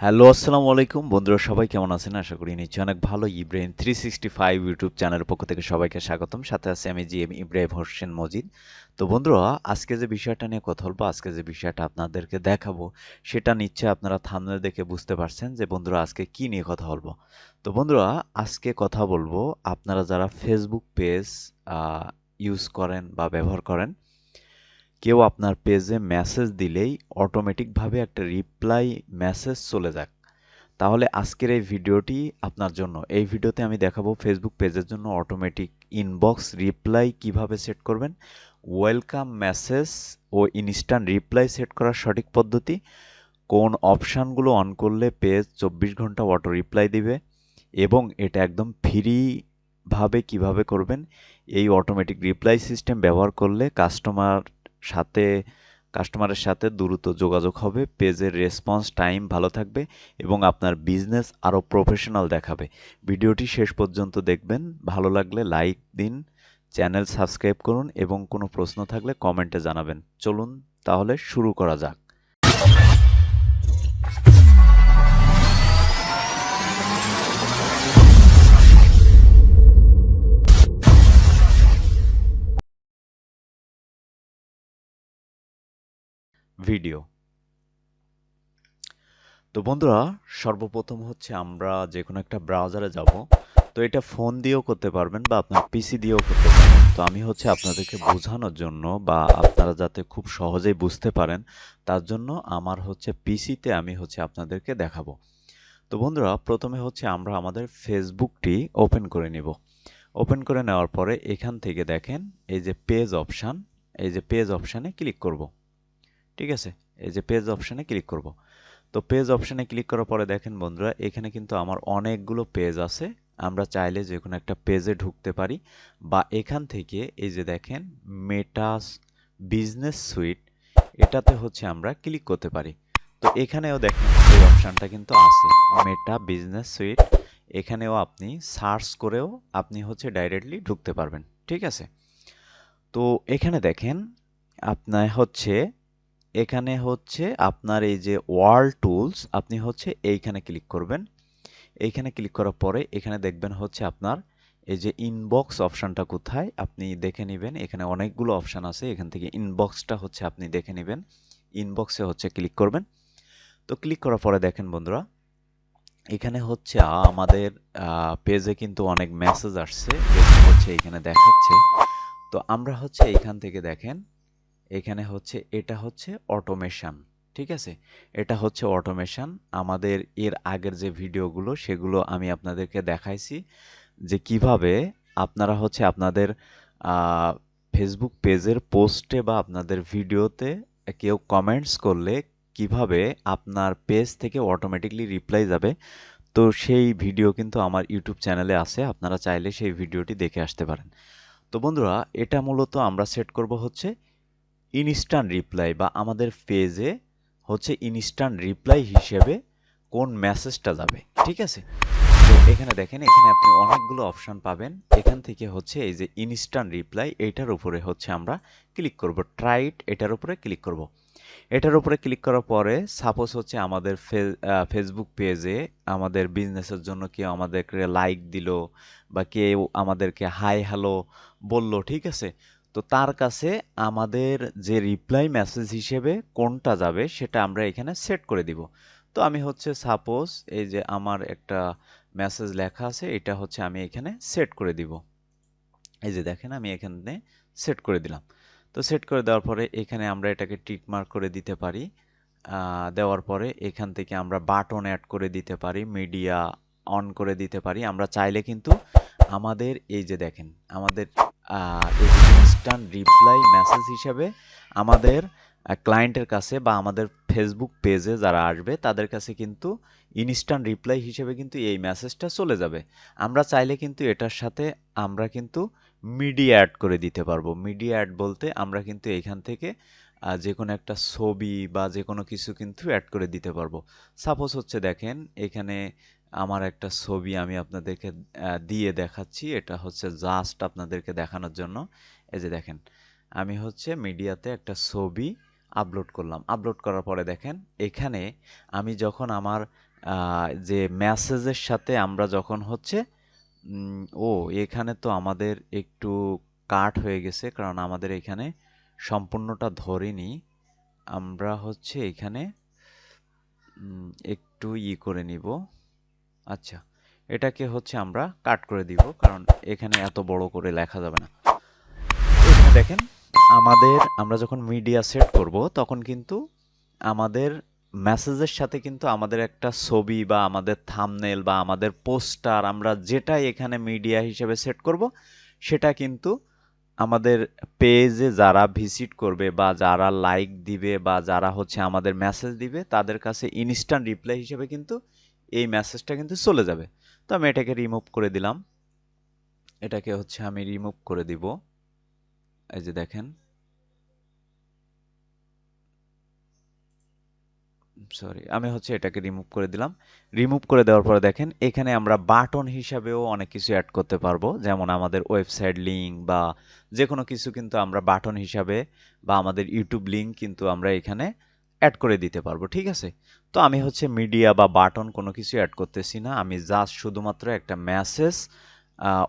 Hello, আসসালামু আলাইকুম বন্ধুরা, সবাই কেমন আছেন? আশা করি নিশ্চয়ই অনেক ভালো। ইব্রাহিম 365 ইউটিউব চ্যানেলের পক্ষ থেকে সবাইকে স্বাগতম। সাথে আছি আমি জিএম ইব্রাহিম হোসেন মজিদ। তো বন্ধুরা, আজকে যে বিষয়টা নিয়ে কথা বলবো, আজকে যে বিষয়টা আপনাদেরকে দেখাবো, সেটা নিশ্চয়ই আপনারা থাম্বনেল দেখে বুঝতে পারছেন যে বন্ধুরা আজকে কি নিয়ে কথা বলবো। তো বন্ধুরা, আজকে কথা বলবো আপনারা যারা ফেসবুক পেজ ইউজ করেন বা ব্যবহার করেন, কেউ আপনার পেজে মেসেজ দিলেই অটোমেটিকভাবে একটা রিপ্লাই মেসেজ চলে যাক। তাহলে আজকের এই ভিডিওটি আপনার জন্য। এই ভিডিওতে আমি দেখাবো ফেসবুক পেজের জন্য অটোমেটিক ইনবক্স রিপ্লাই কিভাবে সেট করবেন, ওয়েলকাম মেসেজ ও ইনস্ট্যান্ট রিপ্লাই সেট করার সঠিক পদ্ধতি, কোন অপশানগুলো অন করলে পেজ 24 ঘন্টা অটো রিপ্লাই দিবে এবং এটা একদম ফ্রি ভাবে কিভাবে করবেন। এই অটোমেটিক রিপ্লাই সিস্টেম ব্যবহার করলে সাথে কাস্টমারের সাথে দ্রুত যোগাযোগ হবে, পেজের রেসপন্স টাইম ভালো থাকবে এবং আপনার বিজনেস আরও প্রফেশনাল দেখাবে। ভিডিওটি শেষ পর্যন্ত দেখবেন। ভালো লাগলে লাইক দিন, চ্যানেল সাবস্ক্রাইব করুন এবং কোনো প্রশ্ন থাকলে কমেন্টে জানাবেন। চলুন তাহলে শুরু করা যাক। ভিডিও। তো বন্ধুরা, সর্বপ্রথম হচ্ছে আমরা যে কোনো একটা ব্রাউজারে যাব। তো এটা ফোন দিয়েও করতে পারবেন বা আপনার পিসি দিয়েও করতে পারবেন। তো আমি হচ্ছে আপনাদেরকে বোঝানোর জন্য বা আপনারা যাতে খুব সহজেই বুঝতে পারেন, তার জন্য আমার হচ্ছে পিসিতে আমি হচ্ছে আপনাদেরকে দেখাবো। তো বন্ধুরা, প্রথমে হচ্ছে আমরা আমাদের ফেসবুকটি ওপেন করে নিব। ওপেন করে নেওয়ার পরে এখান থেকে দেখেন এই যে পেজ অপশান, এই যে পেজ অপশানে ক্লিক করব। ঠিক আছে? এই যে পেজ অপশানে ক্লিক করব। তো পেজ অপশানে ক্লিক করার পরে দেখেন বন্ধুরা, এখানে কিন্তু আমার অনেকগুলো পেজ আছে। আমরা চাইলে যে কোনো একটা পেজে ঢুকতে পারি বা এখান থেকে এই যে দেখেন মেটাস বিজনেস সুইট, এটাতে হচ্ছে আমরা ক্লিক করতে পারি। তো এখানেও দেখেন এই অপশানটা কিন্তু আছে, মেটা বিজনেস সুইট। এখানেও আপনি সার্চ করেও আপনি হচ্ছে ডাইরেক্টলি ঢুকতে পারবেন। ঠিক আছে? তো এখানে দেখেন আপনার হচ্ছে আপনার এই যে ওয়ার্ল্ড টুলস, আপনি হচ্ছে এইখানে ক্লিক করবেন। এইখানে ক্লিক করার পরে এখানে দেখবেন হচ্ছে আপনার এই যে ইনবক্স অপশানটা কোথায় আপনি দেখে নেবেন। এখানে অনেকগুলো অপশান আছে, এখান থেকে ইনবক্সটা হচ্ছে আপনি দেখে নেবেন। ইনবক্সে হচ্ছে ক্লিক করবেন। তো ক্লিক করার পরে দেখেন বন্ধুরা, এখানে হচ্ছে আমাদের পেজে কিন্তু অনেক মেসেজ আসছে, যেগুলো হচ্ছে এখানে দেখাচ্ছে। তো আমরা হচ্ছে এইখান থেকে দেখেন, এখানে হচ্ছে এটা হচ্ছে অটোমেশন। ঠিক আছে? এটা হচ্ছে অটোমেশন। আমাদের এর আগের যে ভিডিওগুলো সেগুলো আমি আপনাদেরকে দেখাইছি যে কিভাবে আপনারা হচ্ছে আপনাদের ফেসবুক পেজের পোস্টে বা আপনাদের ভিডিওতে কেউ কমেন্টস করলে কিভাবে আপনার পেজ থেকে অটোমেটিকলি রিপ্লাই যাবে। তো সেই ভিডিও কিন্তু আমার ইউটিউব চ্যানেলে আছে, আপনারা চাইলে সেই ভিডিওটি দেখে আসতে পারেন। তো বন্ধুরা, এটা মূলত আমরা সেট করব হচ্ছে ইনস্ট্যান্ট রিপ্লাই বা আমাদের পেজে হচ্ছে ইনস্ট্যান্ট রিপ্লাই হিসেবে কোন মেসেজটা যাবে। ঠিক আছে? তো এখানে দেখেন, এখানে আপনি অনেকগুলো অপশন পাবেন। এখান থেকে হচ্ছে এই যে ইনস্ট্যান্ট রিপ্লাই, এইটার উপরে হচ্ছে আমরা ক্লিক করব। ট্রাই ইট, এটার উপরে ক্লিক করব। এটার উপরে ক্লিক করার পরে সাপোজ হচ্ছে আমাদের ফেসবুক পেজে আমাদের বিজনেসের জন্য কেউ আমাদেরকে লাইক দিল বা কেউ আমাদেরকে হাই হ্যালো বলল। ঠিক আছে? তো তার কাছে আমাদের যে রিপ্লাই মেসেজ হিসেবে কোনটা যাবে সেটা আমরা এখানে সেট করে দিব। তো আমি হচ্ছে সাপোজ এই যে আমার একটা মেসেজ লেখা আছে, এটা হচ্ছে আমি এখানে সেট করে দিব। এই যে দেখেন আমি এখানে সেট করে দিলাম। তো সেট করে দেওয়ার পরে এখানে আমরা এটাকে টিক মার্ক করে দিতে পারি। দেওয়ার পরে এখান থেকে আমরা বাটন অ্যাড করে দিতে পারি, মিডিয়া অন করে দিতে পারি। আমরা চাইলে কিন্তু আমাদের এই যে দেখেন আমাদের এই যে ইনস্ট্যান্ট রিপ্লাই মেসেজ হিসেবে আমাদের ক্লায়েন্টের কাছে বা আমাদের ফেসবুক পেজে যারা আসবে তাদের কাছে কিন্তু ইনস্ট্যান্ট রিপ্লাই হিসেবে কিন্তু এই মেসেজটা চলে যাবে। আমরা চাইলে কিন্তু এটার সাথে আমরা কিন্তু মিডিয়া অ্যাড করে দিতে পারবো। মিডিয়া অ্যাড বলতে আমরা কিন্তু এখান থেকে যেকোনো একটা ছবি বা যেকোনো কিছু কিন্তু অ্যাড করে দিতে পারবো। সাপোজ হচ্ছে দেখেন এখানে আমার একটা ছবি আমি আপনাদেরকে দিয়ে দেখাচ্ছি। এটা হচ্ছে জাস্ট আপনাদেরকে দেখানোর জন্য। এই যে দেখেন, আমি হচ্ছে মিডিয়াতে একটা ছবি আপলোড করলাম। আপলোড করার পরে দেখেন এখানে আমি যখন আমার যে মেসেজের সাথে আমরা যখন হচ্ছে ও এখানে তো আমাদের একটু কাট হয়ে গেছে, কারণ আমাদের এখানে সম্পূর্ণটা ধরিনি। আমরা হচ্ছে এখানে একটু করে নিব। আচ্ছা, এটাকে হচ্ছে আমরা কাট করে দিব, কারণ এখানে এত বড় করে লেখা যাবে না। এখানে দেখেন আমরা যখন মিডিয়া সেট করব তখন কিন্তু আমাদের মেসেজের সাথে কিন্তু আমাদের একটা ছবি বা আমাদের থাম্বনেল বা আমাদের পোস্টার আমরা যেটাই এখানে মিডিয়া হিসেবে সেট করব সেটা কিন্তু আমাদের পেজে যারা ভিজিট করবে বা যারা লাইক দিবে বা যারা হচ্ছে আমাদের মেসেজ দিবে তাদের কাছে ইনস্ট্যান্ট রিপ্লাই হিসেবে কিন্তু এই মেসেজটা কিন্তু চলে যাবে। তো আমি এটাকে রিমুভ করে দিলাম। এটাকে হচ্ছে আমি রিমুভ করে দিব। এই যে দেখেন, সরি, আমি হচ্ছে এটাকে রিমুভ করে দিলাম। রিমুভ করে দেওয়ার পরে দেখেন এখানে আমরা বাটন হিসাবেও অনেক কিছু অ্যাড করতে পারবো, যেমন আমাদের ওয়েবসাইট লিঙ্ক বা যে কোনো কিছু কিন্তু আমরা বাটন হিসাবে বা আমাদের ইউটিউব লিঙ্ক কিন্তু আমরা এখানে অ্যাড করে দিতে পারবো। ঠিক আছে, তো আমি হচ্ছে মিডিয়া বা বাটন কোনো কিছু অ্যাড করতেছি না, আমি জাস্ট শুধুমাত্র একটা মেসেজ,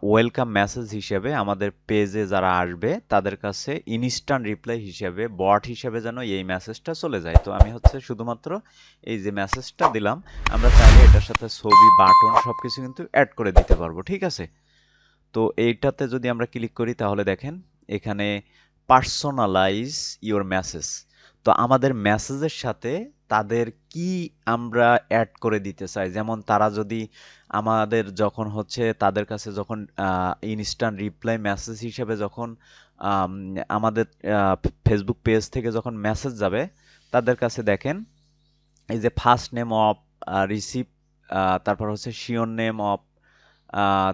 ওয়েলকাম মেসেজ হিসেবে আমাদের পেজে যারা আসবে তাদের কাছে ইনস্ট্যান্ট রিপ্লাই হিসেবে বট হিসেবে যেন এই মেসেজটা চলে যায়। তো আমি হচ্ছে শুধুমাত্র এই যে মেসেজটা দিলাম, আমরা চাইলে এটার সাথে ছবি, বাটন সবকিছু কিন্তু অ্যাড করে দিতে পারবো। ঠিক আছে, তো এইটাতে যদি আমরা ক্লিক করি তাহলে দেখেন এখানে পার্সোনালাইজ ইওর মেসেজ। তো আমাদের মেসেজের সাথে তাদের কি আমরা অ্যাড করে দিতে চাই, যেমন তারা যদি আমাদের যখন হচ্ছে তাদের কাছে যখন ইনস্ট্যান্ট রিপ্লাই মেসেজ হিসেবে যখন আম, আমাদের ফেসবুক পেজ থেকে যখন মেসেজ যাবে তাদের কাছে দেখেন এই যে ফার্স্ট নেম অফ রিসিভ, তারপর হচ্ছে শিওর নেম অফ,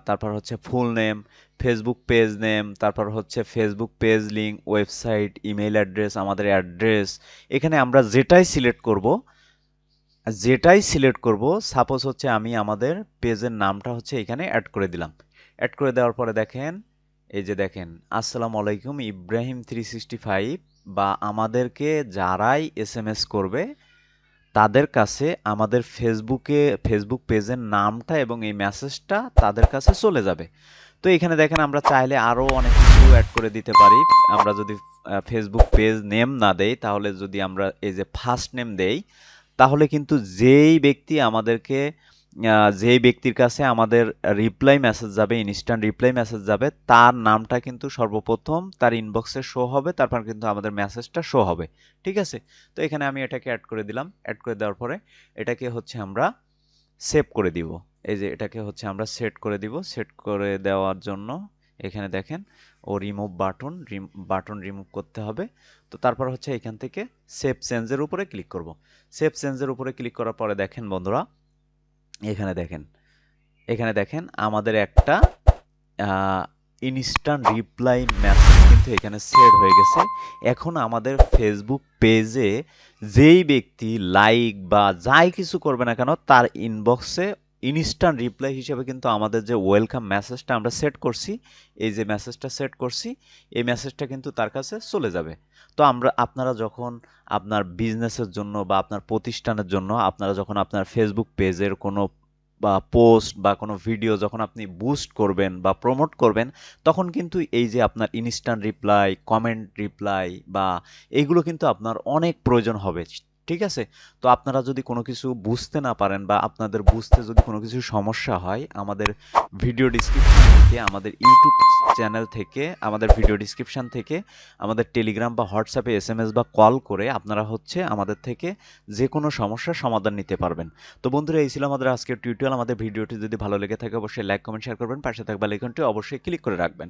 তারপর হচ্ছে full name, Facebook page name, তারপর হচ্ছে Facebook page link, website, email address, আমাদের অ্যাড্রেস। এখানে আমরা যেটাই সিলেক্ট করব, সাপোজ হচ্ছে আমি আমাদের পেজের নামটা হচ্ছে এখানে অ্যাড করে দিলাম। অ্যাড করে দেওয়ার পরে দেখেন এই যে দেখেন আসসালামু আলাইকুম ইব্রাহিম 365, বা আমাদেরকে যারাই এসএমএস করবে তাদের কাছে আমাদের ফেসবুক পেজের নামটা এবং এই মেসেজটা তাদের কাছে চলে যাবে। তো এখানে দেখেন আমরা চাইলে আরও অনেক কিছু অ্যাড করে দিতে পারি। আমরা যদি ফেসবুক পেজ নেম না দেই, তাহলে যদি আমরা এই যে ফার্স্ট নেম দেই তাহলে কিন্তু যেই ব্যক্তির কাছে আমাদের রিপ্লাই মেসেজ যাবে, ইনস্ট্যান্ট রিপ্লাই মেসেজ যাবে, তার নামটা কিন্তু সর্বপ্রথম তার ইনবক্সে শো হবে, তারপর কিন্তু আমাদের মেসেজটা শো হবে। ঠিক আছে, তো এখানে আমি এটাকে অ্যাড করে দিলাম। অ্যাড করে দেওয়ার পরে এটাকে হচ্ছে আমরা সেভ করে দিব। এই যে এটাকে হচ্ছে আমরা সেট করে দিব। সেট করে দেওয়ার জন্য এখানে দেখেন বাটন রিমুভ করতে হবে। তো তারপর হচ্ছে এখান থেকে সেভ চেঞ্জের উপরে ক্লিক করব। সেভ চেঞ্জের উপরে ক্লিক করার পরে দেখেন বন্ধুরা, এখানে দেখেন আমাদের একটা ইনস্ট্যান্ট রিপ্লাই মেসেজ কিন্তু এখানে সেট হয়ে গেছে। এখন আমাদের ফেসবুক পেজে যেই ব্যক্তি লাইক বা যাই কিছু করবে না কেন তার ইনবক্সে ইনস্ট্যান্ট রিপ্লাই হিসেবে কিন্তু আমাদের যে ওয়েলকাম মেসেজটা আমরা সেট করছি, এই যে মেসেজটা সেট করছি, এই মেসেজটা কিন্তু তার কাছে চলে যাবে। তো আপনারা যখন আপনার বিজনেসের জন্য বা আপনার প্রতিষ্ঠানের জন্য আপনারা যখন আপনার ফেসবুক পেজের কোনো বা পোস্ট বা কোনো ভিডিও যখন আপনি বুস্ট করবেন বা প্রমোট করবেন, তখন কিন্তু এই যে আপনার ইনস্ট্যান্ট রিপ্লাই, কমেন্ট রিপ্লাই বা এইগুলো কিন্তু আপনার অনেক প্রয়োজন হবে। ঠিক আছে, তো আপনারা যদি কোনো কিছু বুঝতে না পারেন বা আপনাদের বুঝতে যদি কোনো কিছু সমস্যা হয়, আমাদের ভিডিও ডিসক্রিপশন থেকে, আমাদের ইউটিউব চ্যানেল থেকে, আমাদের ভিডিও ডিসক্রিপশন থেকে, আমাদের টেলিগ্রাম বা হোয়াটসঅ্যাপে এসএমএস বা কল করে আপনারা হচ্ছে আমাদের থেকে যে কোনো সমস্যার সমাধান নিতে পারবেন। তো বন্ধুরা, এই ছিল আমাদের আজকের টিউটোরিয়াল। আমাদের ভিডিওটি যদি ভালো লেগে থাকে অবশ্যই লাইক, কমেন্ট, শেয়ার করবেন। পাশে থাকা বেল আইকনটি অবশ্যই ক্লিক করে রাখবেন।